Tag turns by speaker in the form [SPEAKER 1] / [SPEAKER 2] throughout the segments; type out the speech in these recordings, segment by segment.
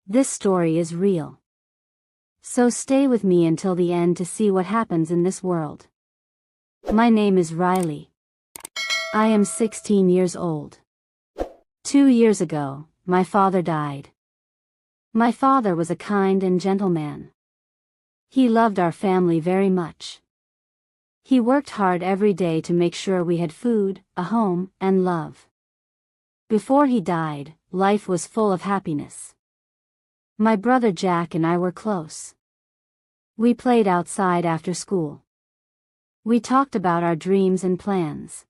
[SPEAKER 1] This story is real. So stay with me until the end to see what happens in this world. My name is Riley. I am 16 years old. 2 years ago, my father died. My father was a kind and gentle man. He loved our family very much. He worked hard every day to make sure we had food, a home, and love. Before he died, life was full of happiness. My brother Jack and I were close. We played outside after school. We talked about our dreams and plans.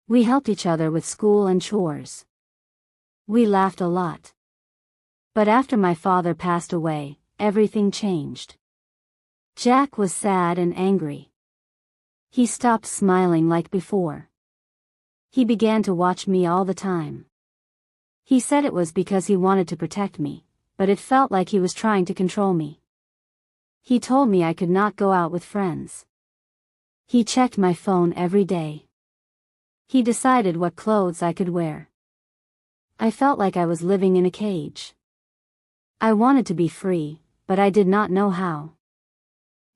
[SPEAKER 1] We helped each other with school and chores. We laughed a lot. But after my father passed away, everything changed. Jack was sad and angry. He stopped smiling like before. He began to watch me all the time. He said it was because he wanted to protect me, but it felt like he was trying to control me. He told me I could not go out with friends. He checked my phone every day. He decided what clothes I could wear. I felt like I was living in a cage. I wanted to be free, but I did not know how.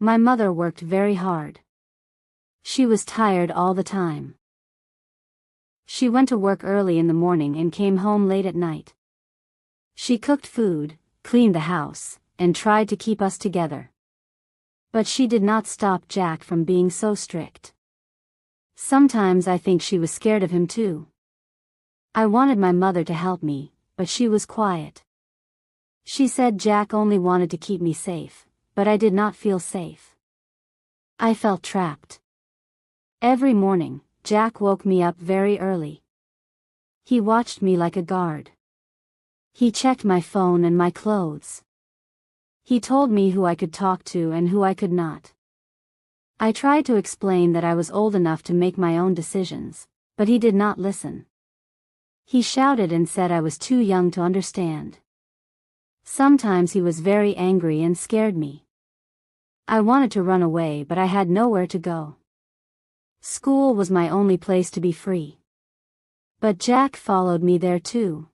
[SPEAKER 1] My mother worked very hard. She was tired all the time. She went to work early in the morning and came home late at night. She cooked food, cleaned the house, and tried to keep us together. But she did not stop Jack from being so strict. Sometimes I think she was scared of him too. I wanted my mother to help me, but she was quiet. She said Jack only wanted to keep me safe, but I did not feel safe. I felt trapped. Every morning, Jack woke me up very early. He watched me like a guard. He checked my phone and my clothes. He told me who I could talk to and who I could not. I tried to explain that I was old enough to make my own decisions, but he did not listen. He shouted and said I was too young to understand. Sometimes he was very angry and scared me. I wanted to run away, but I had nowhere to go. School was my only place to be free. But Jack followed me there too.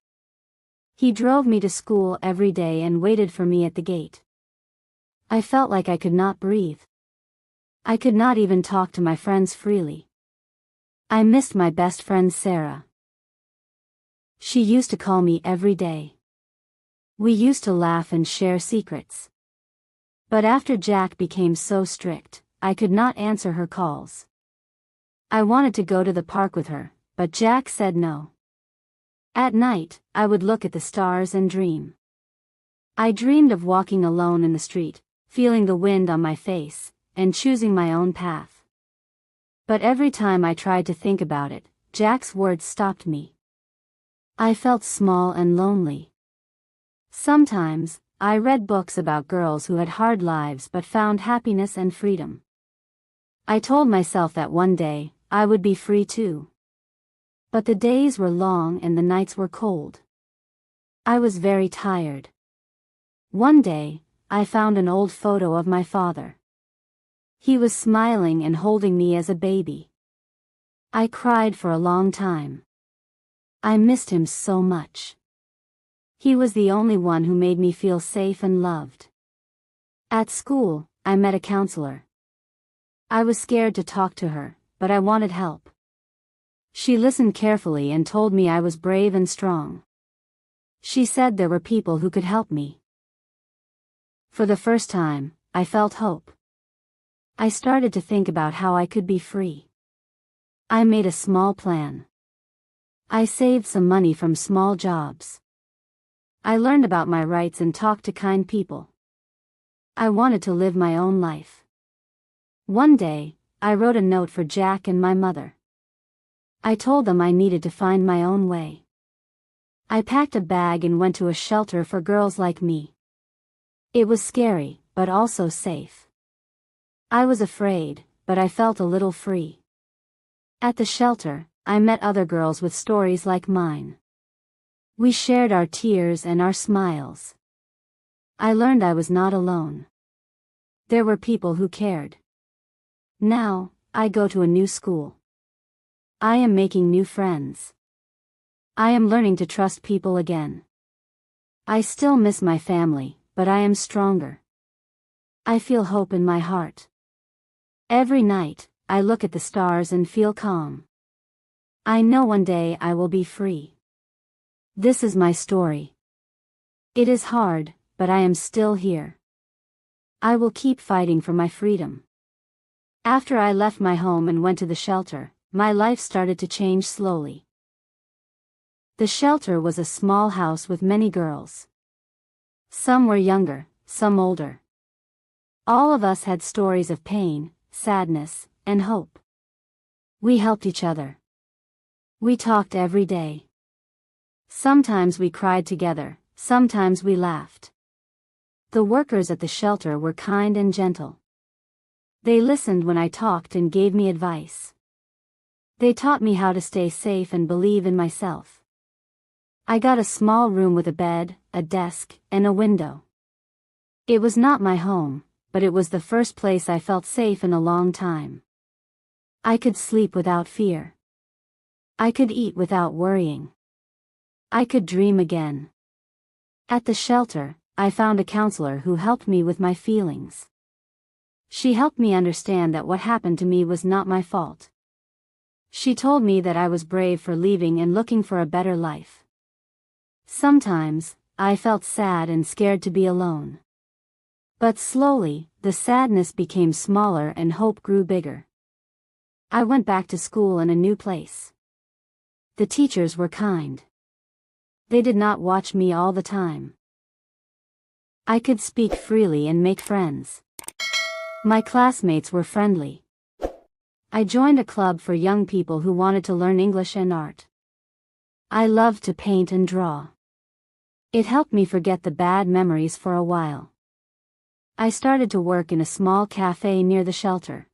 [SPEAKER 1] He drove me to school every day and waited for me at the gate. I felt like I could not breathe. I could not even talk to my friends freely. I missed my best friend Sarah. She used to call me every day. We used to laugh and share secrets. But after Jack became so strict, I could not answer her calls. I wanted to go to the park with her, but Jack said no. At night, I would look at the stars and dream. I dreamed of walking alone in the street, feeling the wind on my face, and choosing my own path. But every time I tried to think about it, Jack's words stopped me. I felt small and lonely. Sometimes, I read books about girls who had hard lives but found happiness and freedom. I told myself that one day, I would be free too. But the days were long and the nights were cold. I was very tired. One day, I found an old photo of my father. He was smiling and holding me as a baby. I cried for a long time. I missed him so much. He was the only one who made me feel safe and loved. At school, I met a counselor. I was scared to talk to her, but I wanted help. She listened carefully and told me I was brave and strong. She said there were people who could help me. For the first time, I felt hope. I started to think about how I could be free. I made a small plan. I saved some money from small jobs. I learned about my rights and talked to kind people. I wanted to live my own life. One day, I wrote a note for Jack and my mother. I told them I needed to find my own way. I packed a bag and went to a shelter for girls like me. It was scary, but also safe. I was afraid, but I felt a little free. At the shelter, I met other girls with stories like mine. We shared our tears and our smiles. I learned I was not alone. There were people who cared. Now, I go to a new school. I am making new friends. I am learning to trust people again. I still miss my family, but I am stronger. I feel hope in my heart. Every night, I look at the stars and feel calm. I know one day I will be free. This is my story. It is hard, but I am still here. I will keep fighting for my freedom. After I left my home and went to the shelter, my life started to change slowly. The shelter was a small house with many girls. Some were younger, some older. All of us had stories of pain, sadness, and hope. We helped each other. We talked every day. Sometimes we cried together, sometimes we laughed. The workers at the shelter were kind and gentle. They listened when I talked and gave me advice. They taught me how to stay safe and believe in myself. I got a small room with a bed, a desk, and a window. It was not my home, but it was the first place I felt safe in a long time. I could sleep without fear. I could eat without worrying. I could dream again. At the shelter, I found a counselor who helped me with my feelings. She helped me understand that what happened to me was not my fault. She told me that I was brave for leaving and looking for a better life. Sometimes, I felt sad and scared to be alone. But slowly, the sadness became smaller and hope grew bigger. I went back to school in a new place. The teachers were kind. They did not watch me all the time. I could speak freely and make friends. My classmates were friendly. I joined a club for young people who wanted to learn English and art. I loved to paint and draw. It helped me forget the bad memories for a while. I started to work in a small cafe near the shelter.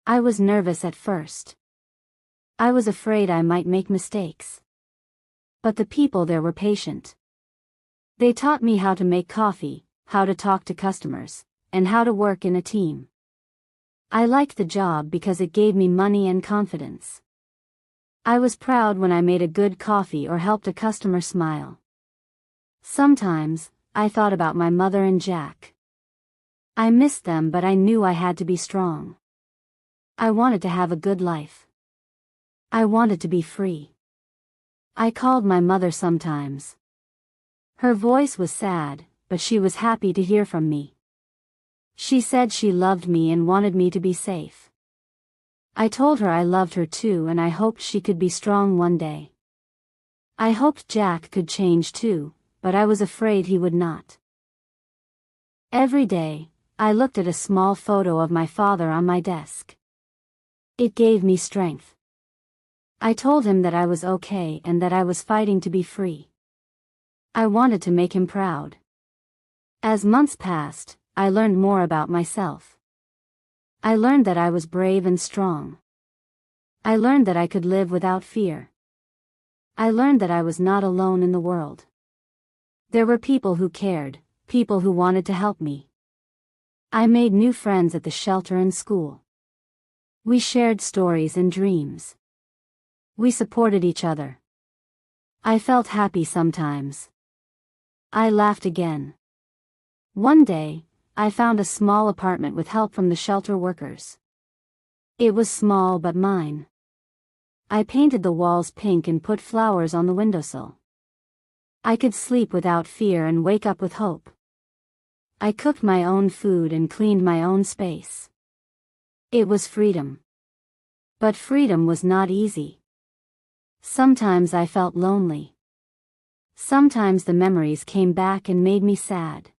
[SPEAKER 1] I was nervous at first. I was afraid I might make mistakes. But the people there were patient. They taught me how to make coffee, how to talk to customers, and how to work in a team. I liked the job because it gave me money and confidence. I was proud when I made a good coffee or helped a customer smile. Sometimes, I thought about my mother and Jack. I missed them, but I knew I had to be strong. I wanted to have a good life. I wanted to be free. I called my mother sometimes. Her voice was sad, but she was happy to hear from me. She said she loved me and wanted me to be safe. I told her I loved her too and I hoped she could be strong one day. I hoped Jack could change too, but I was afraid he would not. Every day, I looked at a small photo of my father on my desk. It gave me strength. I told him that I was okay and that I was fighting to be free. I wanted to make him proud. As months passed, I learned more about myself. I learned that I was brave and strong. I learned that I could live without fear. I learned that I was not alone in the world. There were people who cared, people who wanted to help me. I made new friends at the shelter and school. We shared stories and dreams. We supported each other. I felt happy sometimes. I laughed again. One day, I found a small apartment with help from the shelter workers. It was small but mine. I painted the walls pink and put flowers on the windowsill. I could sleep without fear and wake up with hope. I cooked my own food and cleaned my own space. It was freedom. But freedom was not easy. Sometimes I felt lonely. Sometimes the memories came back and made me sad.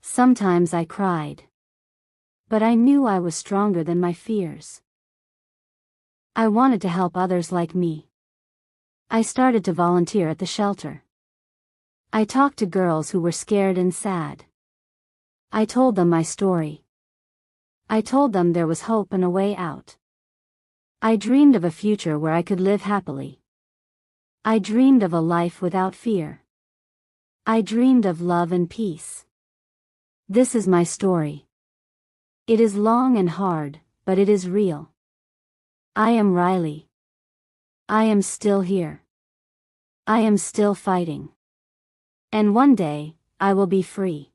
[SPEAKER 1] Sometimes I cried. But I knew I was stronger than my fears. I wanted to help others like me. I started to volunteer at the shelter. I talked to girls who were scared and sad. I told them my story. I told them there was hope and a way out. I dreamed of a future where I could live happily. I dreamed of a life without fear. I dreamed of love and peace. This is my story. It is long and hard, but it is real. I am Riley. I am still here. I am still fighting. And one day, I will be free.